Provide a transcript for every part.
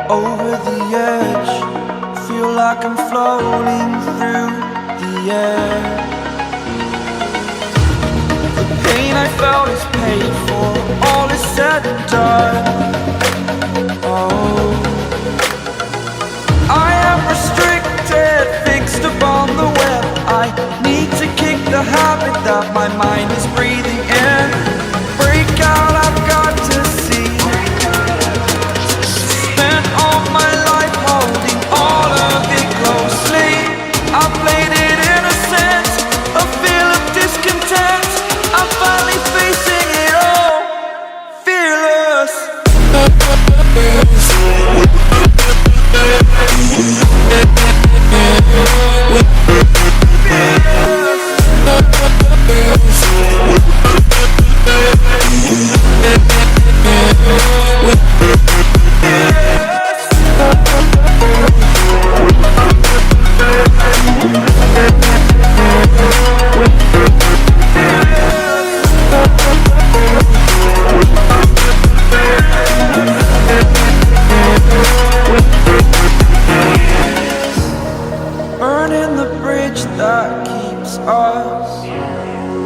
Over the edge, feel like I'm floating through the air. The pain I felt is paid for, all is said and done. Oh, I am restricted, fixed upon the web. I need to kick the habit that my mind is breathing in. Break out, I've got to see. Spent all my life holding all of it closely. I played it innocent, a feel of discontent. I'm finally facing it all, fearless. Burning the bridge that keeps us.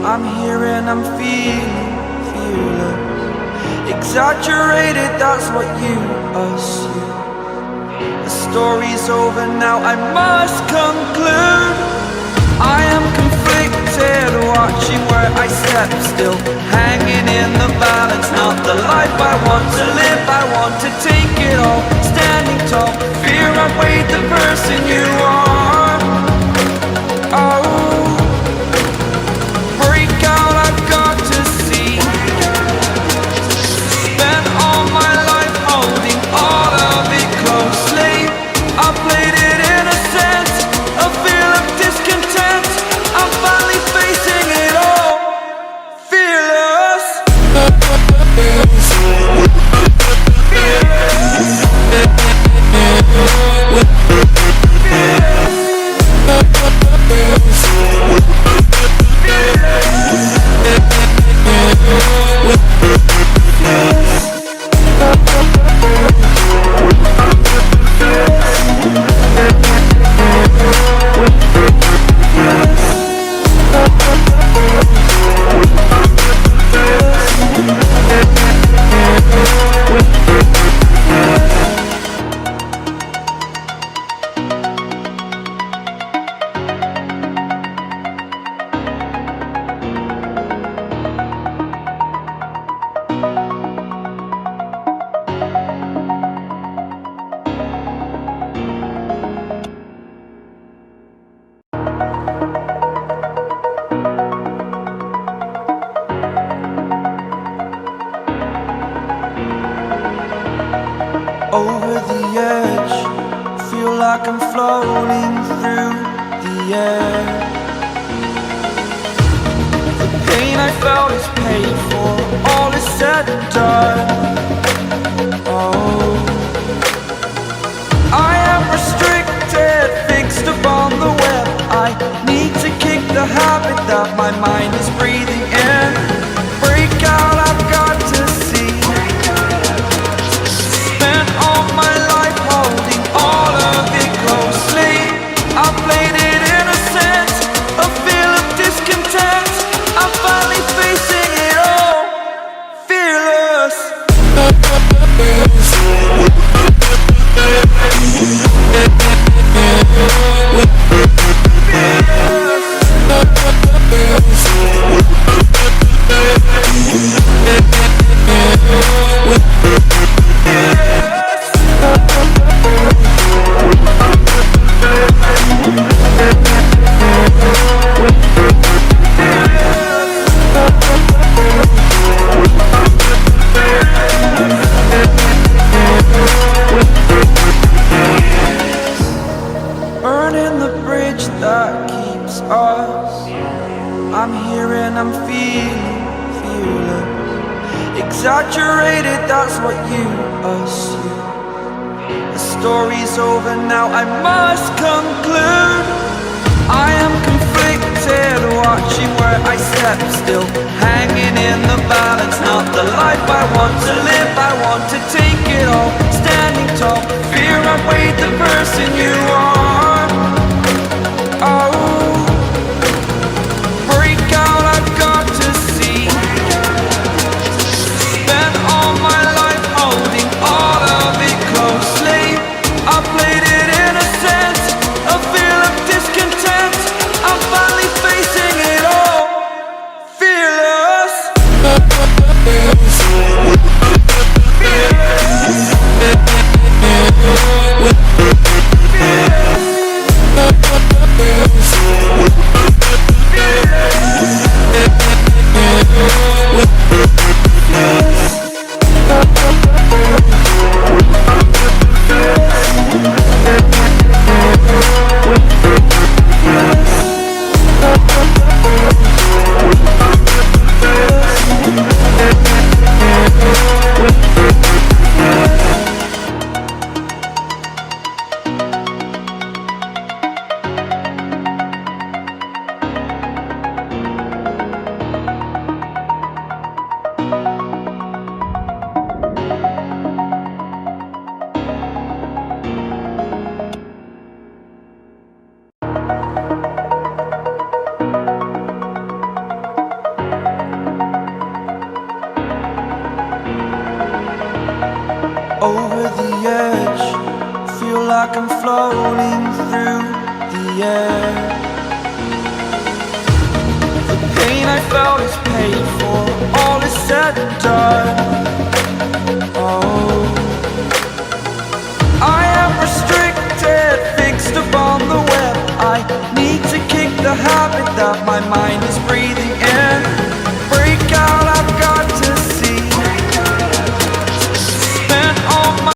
I'm here and I'm feeling fearless. Exaggerated, that's what you assume. The story's over now, I must conclude. I am conflicted, watching where I step still, hanging in the balance. Not the life I want to live, I want to take it all. Standing tall, fear I weighed the person you are. Oh, break out, I've got to see. Spent all my life holding all of it closely. I played it innocent, a feel of discontent. I'm finally facing it all, fearless. Over the edge, feel like I'm floating through the air. The pain I felt is paid for, all is said and done. Oh, I am restricted, fixed upon the web. I need to kick the habit that my mind is breathing in. Break out, I've got to see. Spent all my life holding all of it closely. I played it innocent, a feel of discontent. I'm finally facing it all, fearless. Burning the bridge that keeps us. I'm here and I'm feeling fearless. Exaggerated, that's what you assume. The story's over now, I must conclude. I am conflicted. step, still hanging in the balance. Not the life I want to live, I want to take it all. Standing tall, fear I weighed the person you are. Oh, break out, I've got to see. Spent all my life holding all of it closely. I played it innocent, a feel of discontent. I'm finally facing it all, fearless. Over the edge, feel like I'm floating through the air. The pain I felt is paid for, all is said and done. Oh, I am restricted, fixed upon the web. I need to kick the habit that my mind is breathing.